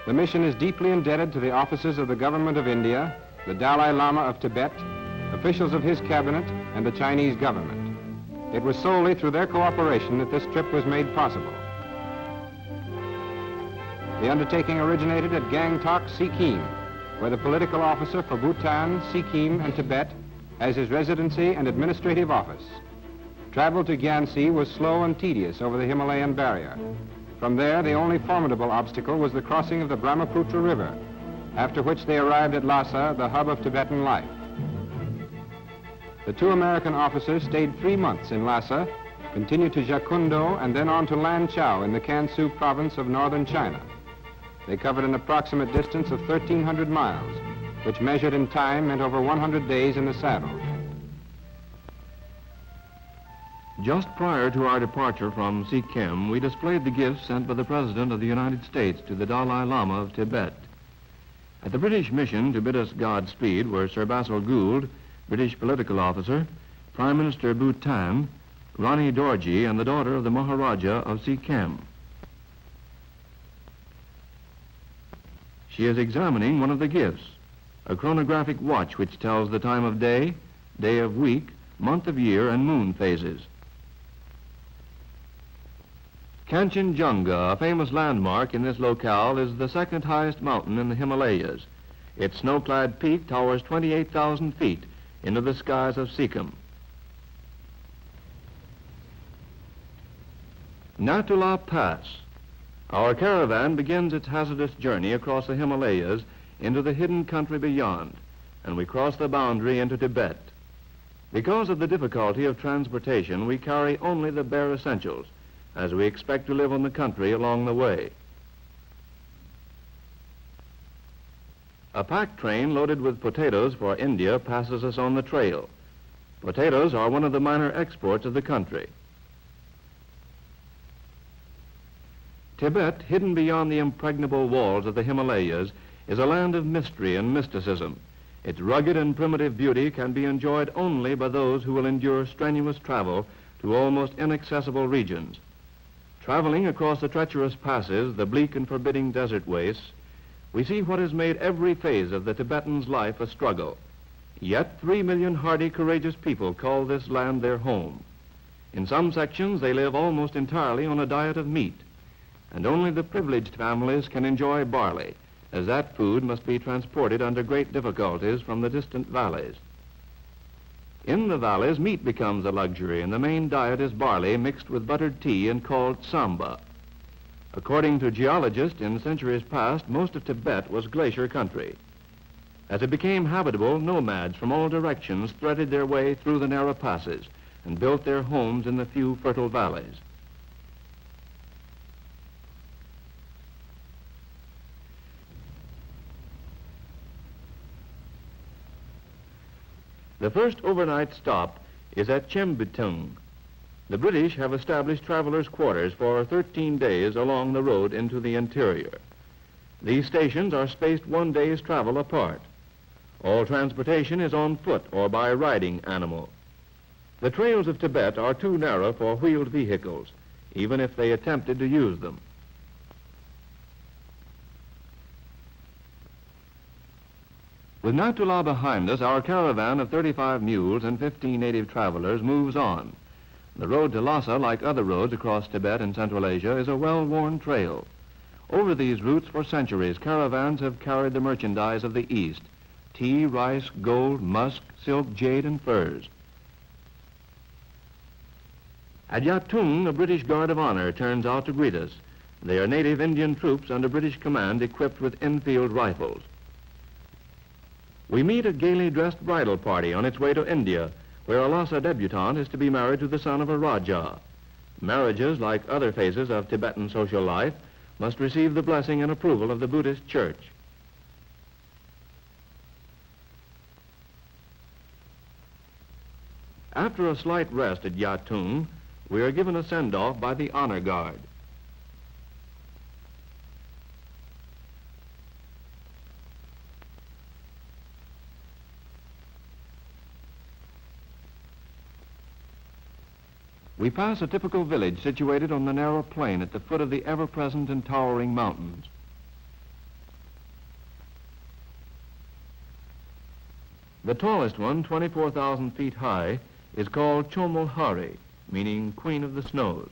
The mission is deeply indebted to the officers of the government of India, the Dalai Lama of Tibet, officials of his cabinet, and the Chinese government. It was solely through their cooperation that this trip was made possible. The undertaking originated at Gangtok, Sikkim, where the political officer for Bhutan, Sikkim, and Tibet has his residency and administrative office. Travel to Gyansi was slow and tedious over the Himalayan barrier. From there, the only formidable obstacle was the crossing of the Brahmaputra River, after which they arrived at Lhasa, the hub of Tibetan life. The two American officers stayed 3 months in Lhasa, continued to Jakundo, and then on to Lanchao in the Kansu province of northern China. They covered an approximate distance of 1,300 miles, which measured in time meant over 100 days in the saddle. Just prior to our departure from Sikkim, we displayed the gifts sent by the President of the United States to the Dalai Lama of Tibet. At the British mission to bid us Godspeed were Sir Basil Gould, British political officer, Prime Minister Bhutan, Rani Dorji, and the daughter of the Maharaja of Sikkim. She is examining one of the gifts, a chronographic watch which tells the time of day, day of week, month of year, and moon phases. Kanchenjunga, a famous landmark in this locale, is the second highest mountain in the Himalayas. Its snow-clad peak towers 28,000 feet into the skies of Sikkim. Natula Pass. Our caravan begins its hazardous journey across the Himalayas into the hidden country beyond, and we cross the boundary into Tibet. Because of the difficulty of transportation, we carry only the bare essentials, as we expect to live on the country along the way. A pack train loaded with potatoes for India passes us on the trail. Potatoes are one of the minor exports of the country. Tibet, hidden beyond the impregnable walls of the Himalayas, is a land of mystery and mysticism. Its rugged and primitive beauty can be enjoyed only by those who will endure strenuous travel to almost inaccessible regions. Traveling across the treacherous passes, the bleak and forbidding desert wastes, we see what has made every phase of the Tibetan's life a struggle. Yet 3 million hardy, courageous people call this land their home. In some sections, they live almost entirely on a diet of meat, and only the privileged families can enjoy barley, as that food must be transported under great difficulties from the distant valleys. In the valleys, meat becomes a luxury, and the main diet is barley mixed with buttered tea and called samba. According to geologists, in centuries past, most of Tibet was glacier country. As it became habitable, nomads from all directions threaded their way through the narrow passes and built their homes in the few fertile valleys. The first overnight stop is at Chembutung. The British have established travelers' quarters for 13 days along the road into the interior. These stations are spaced 1 day's travel apart. All transportation is on foot or by riding animal. The trails of Tibet are too narrow for wheeled vehicles, even if they attempted to use them. With Natula behind us, our caravan of 35 mules and 15 native travelers moves on. The road to Lhasa, like other roads across Tibet and Central Asia, is a well-worn trail. Over these routes for centuries, caravans have carried the merchandise of the East: tea, rice, gold, musk, silk, jade, and furs. At Yatung, a British Guard of Honor turns out to greet us. They are native Indian troops under British command, equipped with Enfield rifles. We meet a gaily dressed bridal party on its way to India, where a Lhasa debutante is to be married to the son of a Raja. Marriages, like other phases of Tibetan social life, must receive the blessing and approval of the Buddhist Church. After a slight rest at Yatung, we are given a send-off by the Honor Guard. We pass a typical village situated on the narrow plain at the foot of the ever-present and towering mountains. The tallest one, 24,000 feet high, is called Chomolhari, meaning Queen of the Snows.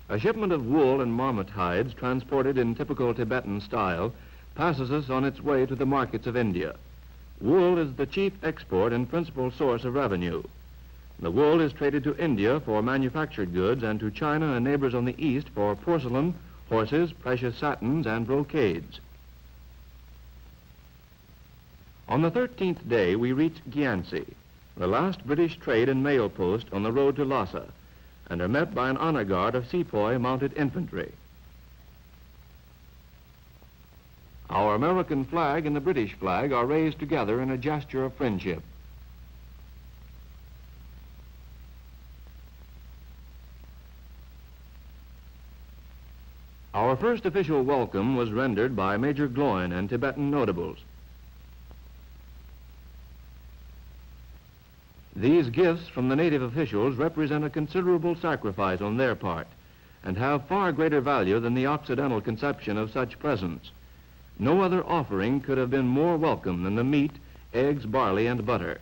A shipment of wool and marmot hides, transported in typical Tibetan style, passes us on its way to the markets of India. Wool is the chief export and principal source of revenue. The wool is traded to India for manufactured goods and to China and neighbors on the east for porcelain, horses, precious satins, and brocades. On the 13th day, we reach Gyansi, the last British trade and mail post on the road to Lhasa, and are met by an honor guard of sepoy mounted infantry. Our American flag and the British flag are raised together in a gesture of friendship. Our first official welcome was rendered by Major Gloin and Tibetan notables. These gifts from the native officials represent a considerable sacrifice on their part and have far greater value than the Occidental conception of such presents. No other offering could have been more welcome than the meat, eggs, barley, and butter.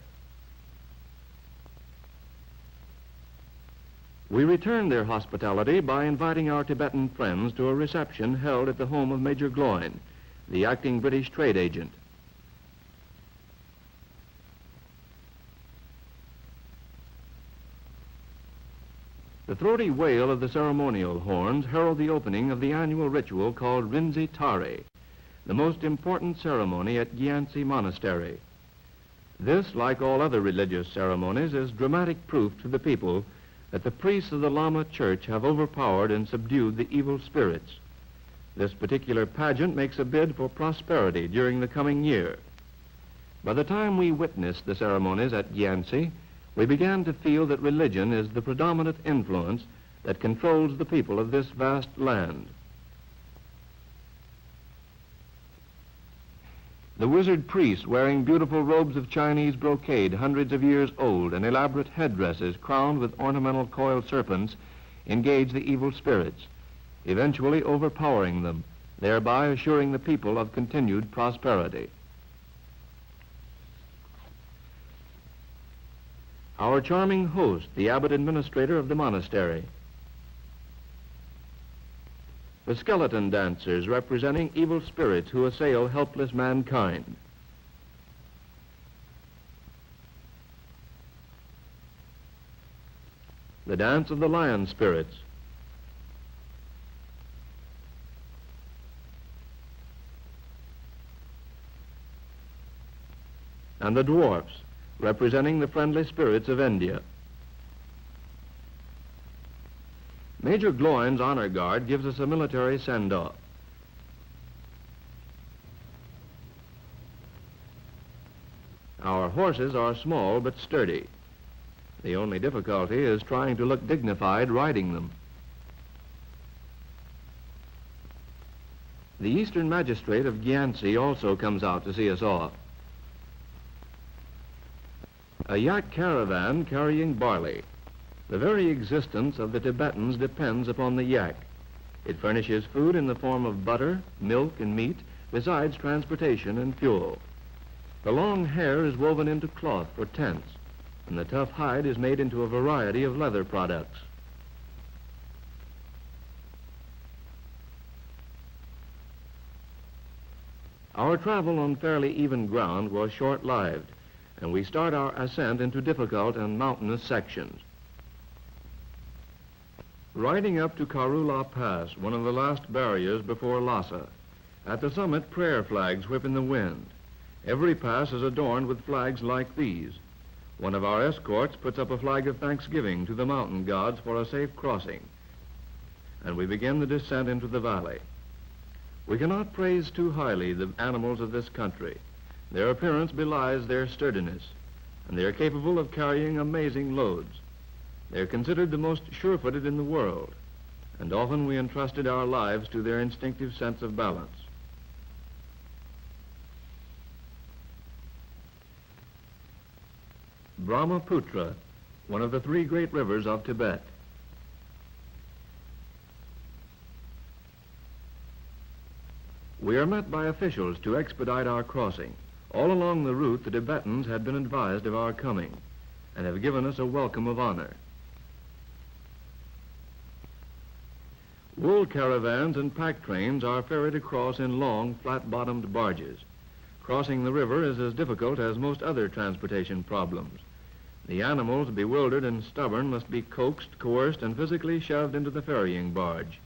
We returned their hospitality by inviting our Tibetan friends to a reception held at the home of Major Gloin, the acting British trade agent. The throaty wail of the ceremonial horns herald the opening of the annual ritual called Rinzi Tare, the most important ceremony at Gyansi Monastery. This, like all other religious ceremonies, is dramatic proof to the people that the priests of the Lama Church have overpowered and subdued the evil spirits. This particular pageant makes a bid for prosperity during the coming year. By the time we witnessed the ceremonies at Gyansi, we began to feel that religion is the predominant influence that controls the people of this vast land. The wizard priests, wearing beautiful robes of Chinese brocade, hundreds of years old, and elaborate headdresses crowned with ornamental coiled serpents, engage the evil spirits, eventually overpowering them, thereby assuring the people of continued prosperity. Our charming host, the abbot administrator of the monastery. The skeleton dancers representing evil spirits who assail helpless mankind. The dance of the lion spirits. And the dwarfs, representing the friendly spirits of India. Major Gloin's honor guard gives us a military send-off. Our horses are small but sturdy. The only difficulty is trying to look dignified riding them. The Eastern Magistrate of Gyansi also comes out to see us off. A yak caravan carrying barley. The very existence of the Tibetans depends upon the yak. It furnishes food in the form of butter, milk, and meat, besides transportation and fuel. The long hair is woven into cloth for tents, and the tough hide is made into a variety of leather products. Our travel on fairly even ground was short-lived, and we start our ascent into difficult and mountainous sections. Riding up to Karula Pass, one of the last barriers before Lhasa. At the summit, prayer flags whip in the wind. Every pass is adorned with flags like these. One of our escorts puts up a flag of thanksgiving to the mountain gods for a safe crossing, and we begin the descent into the valley. We cannot praise too highly the animals of this country. Their appearance belies their sturdiness, and they are capable of carrying amazing loads. They're considered the most sure-footed in the world, and often we entrusted our lives to their instinctive sense of balance. Brahmaputra, one of the three great rivers of Tibet. We are met by officials to expedite our crossing. All along the route, the Tibetans had been advised of our coming and have given us a welcome of honor. Wool caravans and pack trains are ferried across in long, flat-bottomed barges. Crossing the river is as difficult as most other transportation problems. The animals, bewildered and stubborn, must be coaxed, coerced, and physically shoved into the ferrying barge.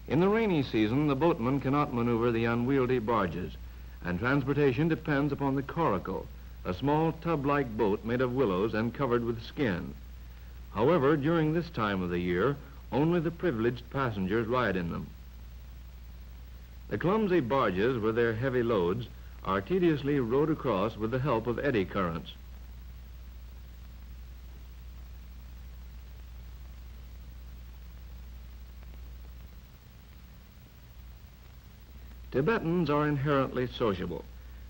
In the rainy season, the boatmen cannot maneuver the unwieldy barges, and transportation depends upon the coracle, a small tub-like boat made of willows and covered with skin. However, during this time of the year, only the privileged passengers ride in them. The clumsy barges with their heavy loads are tediously rowed across with the help of eddy currents. Tibetans are inherently sociable,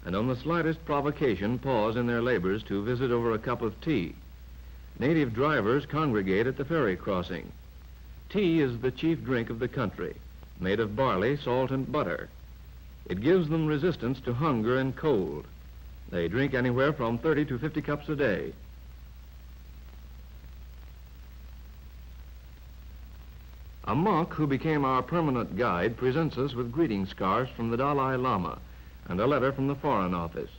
and on the slightest provocation pause in their labors to visit over a cup of tea. Native drivers congregate at the ferry crossing. Tea is the chief drink of the country, made of barley, salt, and butter. It gives them resistance to hunger and cold. They drink anywhere from 30 to 50 cups a day. A monk who became our permanent guide presents us with greeting scarves from the Dalai Lama and a letter from the Foreign Office.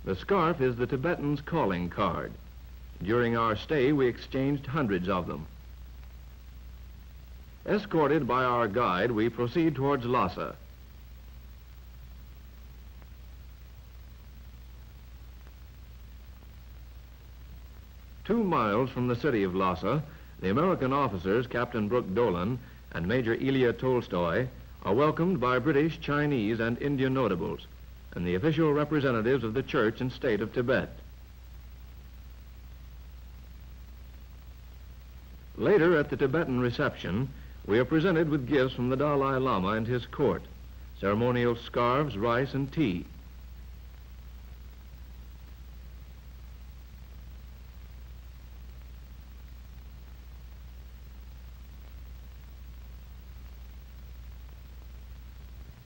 The scarf is the Tibetan's calling card. During our stay, we exchanged hundreds of them. Escorted by our guide, we proceed towards Lhasa. Two miles from the city of Lhasa, the American officers, Captain Brooke Dolan and Major Ilya Tolstoy, are welcomed by British, Chinese, and Indian notables, and the official representatives of the Church and State of Tibet. Later, at the Tibetan reception, we are presented with gifts from the Dalai Lama and his court, ceremonial scarves, rice, and tea.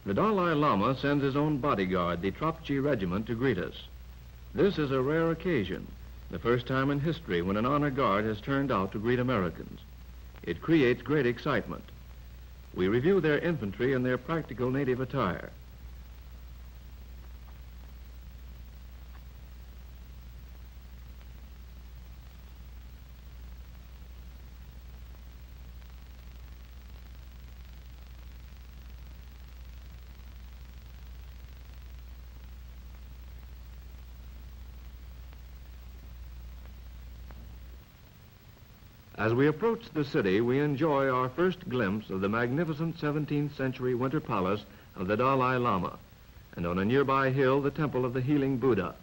The Dalai Lama sends his own bodyguard, the Tropchi Regiment, to greet us. This is a rare occasion, the first time in history when an honor guard has turned out to greet Americans. It creates great excitement. We review their infantry and their practical native attire. As we approach the city, we enjoy our first glimpse of the magnificent 17th century winter palace of the Dalai Lama, and on a nearby hill, the temple of the healing Buddha.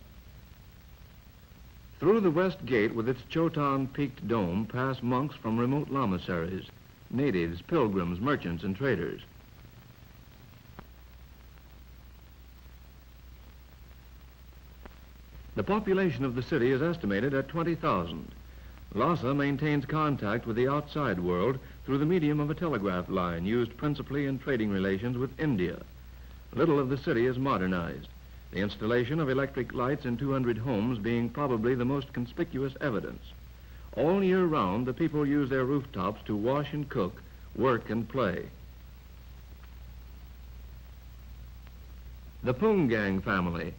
Through the west gate with its Chotan-peaked dome pass monks from remote lamaseries, natives, pilgrims, merchants, and traders. The population of the city is estimated at 20,000. Lhasa maintains contact with the outside world through the medium of a telegraph line used principally in trading relations with India. Little of the city is modernized, the installation of electric lights in 200 homes being probably the most conspicuous evidence. All year round, the people use their rooftops to wash and cook, work and play. The Pungang family.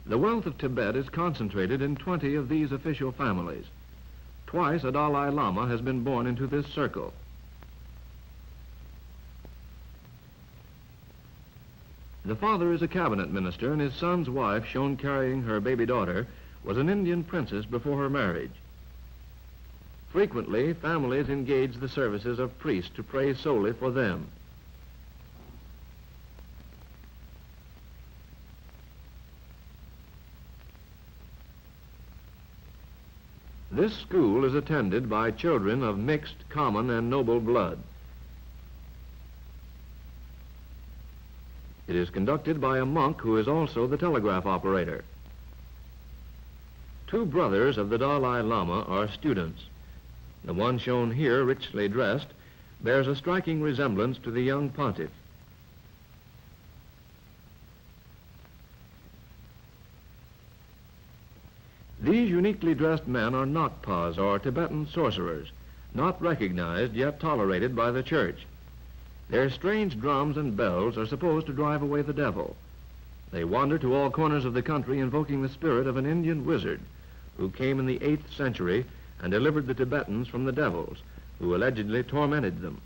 The wealth of Tibet is concentrated in 20 of these official families. Twice a Dalai Lama has been born into this circle. The father is a cabinet minister, and his son's wife, shown carrying her baby daughter, was an Indian princess before her marriage. Frequently, families engage the services of priests to pray solely for them. This school is attended by children of mixed, common, and noble blood. It is conducted by a monk who is also the telegraph operator. Two brothers of the Dalai Lama are students. The one shown here, richly dressed, bears a striking resemblance to the young pontiff. These uniquely dressed men are Nakpas, or Tibetan sorcerers, not recognized yet tolerated by the church. Their strange drums and bells are supposed to drive away the devil. They wander to all corners of the country invoking the spirit of an Indian wizard who came in the 8th century and delivered the Tibetans from the devils, who allegedly tormented them.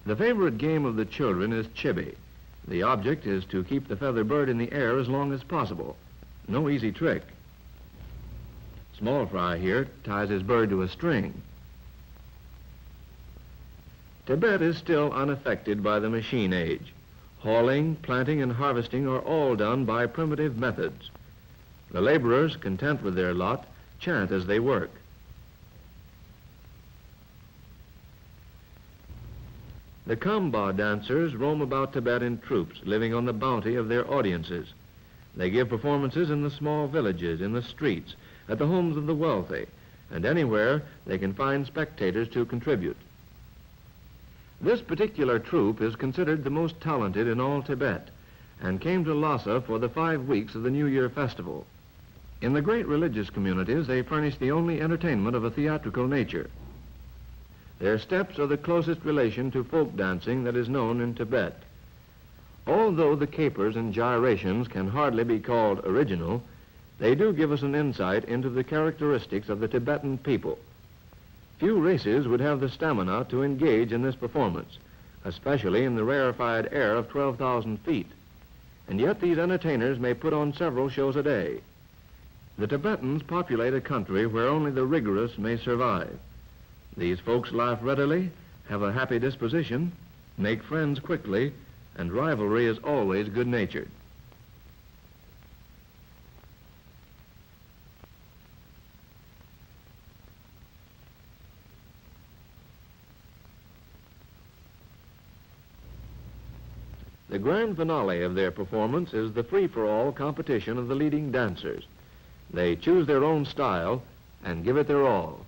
The favorite game of the children is chibi. The object is to keep the feathered bird in the air as long as possible. No easy trick. Small Fry here ties his bird to a string. Tibet is still unaffected by the machine age. Hauling, planting, and harvesting are all done by primitive methods. The laborers, content with their lot, chant as they work. The Kamba dancers roam about Tibet in troops, living on the bounty of their audiences. They give performances in the small villages, in the streets, at the homes of the wealthy, and anywhere they can find spectators to contribute. This particular troupe is considered the most talented in all Tibet and came to Lhasa for the 5 weeks of the New Year festival. In the great religious communities, they furnish the only entertainment of a theatrical nature. Their steps are the closest relation to folk dancing that is known in Tibet. Although the capers and gyrations can hardly be called original, they do give us an insight into the characteristics of the Tibetan people. Few races would have the stamina to engage in this performance, especially in the rarefied air of 12,000 feet. And yet these entertainers may put on several shows a day. The Tibetans populate a country where only the rigorous may survive. These folks laugh readily, have a happy disposition, make friends quickly, and rivalry is always good-natured. The grand finale of their performance is the free-for-all competition of the leading dancers. They choose their own style and give it their all.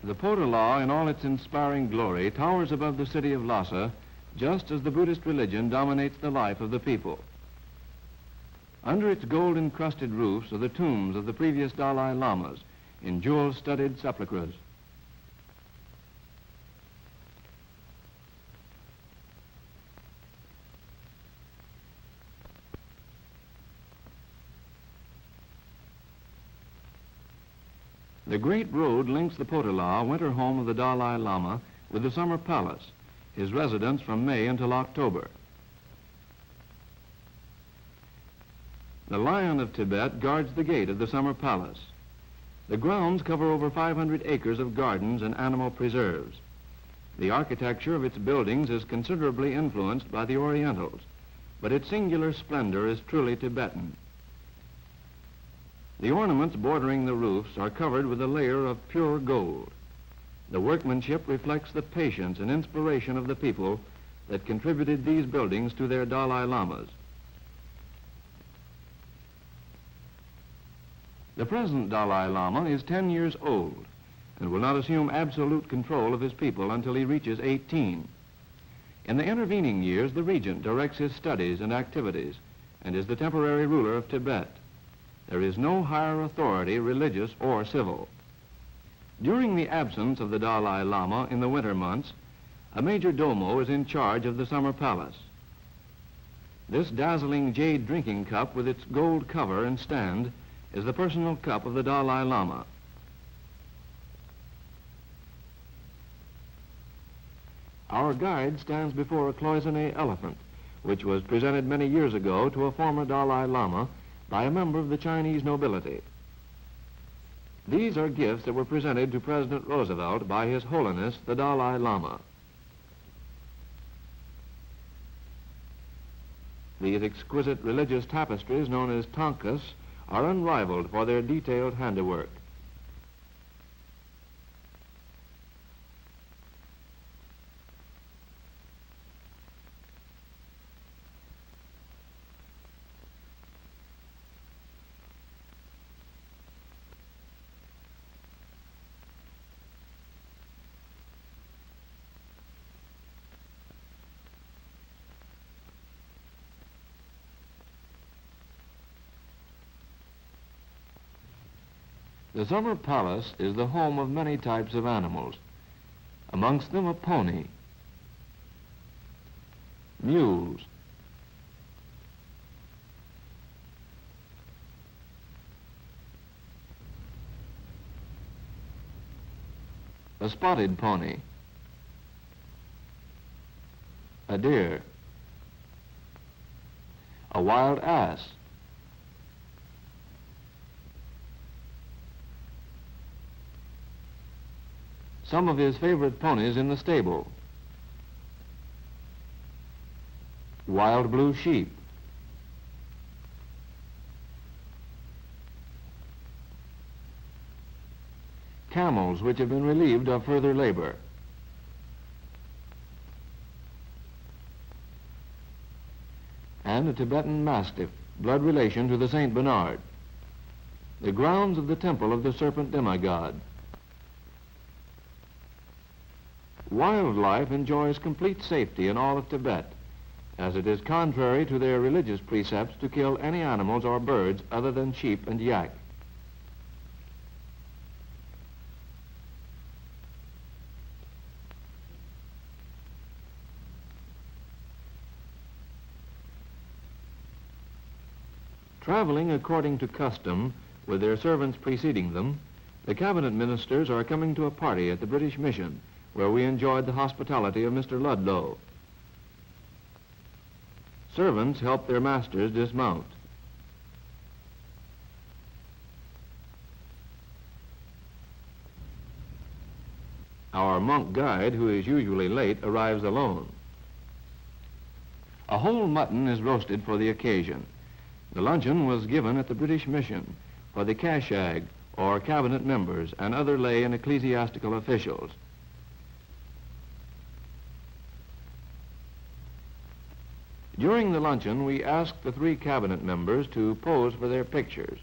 The Potala, in all its inspiring glory, towers above the city of Lhasa, just as the Buddhist religion dominates the life of the people. Under its gold-encrusted roofs are the tombs of the previous Dalai Lamas in jewel-studded sepulchres. The great road links the Potala, winter home of the Dalai Lama, with the summer palace, his residence from May until October. The Lion of Tibet guards the gate of the summer palace. The grounds cover over 500 acres of gardens and animal preserves. The architecture of its buildings is considerably influenced by the Orientals, but its singular splendor is truly Tibetan. The ornaments bordering the roofs are covered with a layer of pure gold. The workmanship reflects the patience and inspiration of the people that contributed these buildings to their Dalai Lamas. The present Dalai Lama is 10 years old and will not assume absolute control of his people until he reaches 18. In the intervening years, the regent directs his studies and activities and is the temporary ruler of Tibet. There is no higher authority, religious or civil. During the absence of the Dalai Lama in the winter months, a major domo is in charge of the summer palace. This dazzling jade drinking cup with its gold cover and stand is the personal cup of the Dalai Lama. Our guide stands before a cloisonné elephant, which was presented many years ago to a former Dalai Lama by a member of the Chinese nobility. These are gifts that were presented to President Roosevelt by His Holiness the Dalai Lama. These exquisite religious tapestries, known as tankas, are unrivaled for their detailed handiwork. The summer palace is the home of many types of animals, amongst them a pony, mules, a spotted pony, a deer, a wild ass, some of his favorite ponies in the stable, wild blue sheep, camels which have been relieved of further labor, and a Tibetan mastiff, blood relation to the St. Bernard, the grounds of the temple of the serpent demigod. Wildlife enjoys complete safety in all of Tibet, as it is contrary to their religious precepts to kill any animals or birds other than sheep and yak. Traveling according to custom, with their servants preceding them, the cabinet ministers are coming to a party at the British Mission, where we enjoyed the hospitality of Mr. Ludlow. Servants help their masters dismount. Our monk guide, who is usually late, arrives alone. A whole mutton is roasted for the occasion. The luncheon was given at the British Mission for the Kashag, or cabinet members, and other lay and ecclesiastical officials. During the luncheon, we asked the 3 cabinet members to pose for their pictures.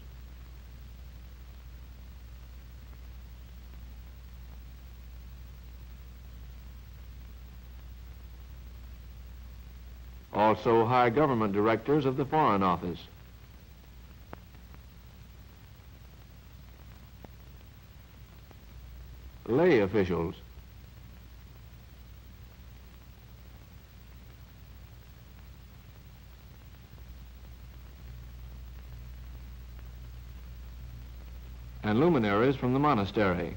Also, high government directors of the Foreign Office. Lay officials. And luminaries from the monastery.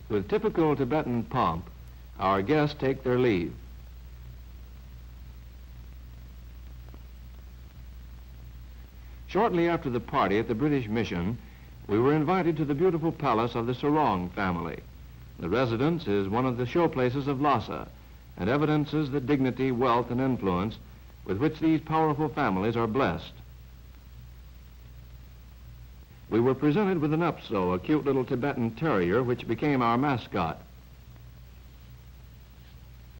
With typical Tibetan pomp, our guests take their leave. Shortly after the party at the British Mission, we were invited to the beautiful palace of the Sarong family. The residence is one of the showplaces of Lhasa and evidences the dignity, wealth, and influence with which these powerful families are blessed. We were presented with an Upso, a cute little Tibetan terrier which became our mascot.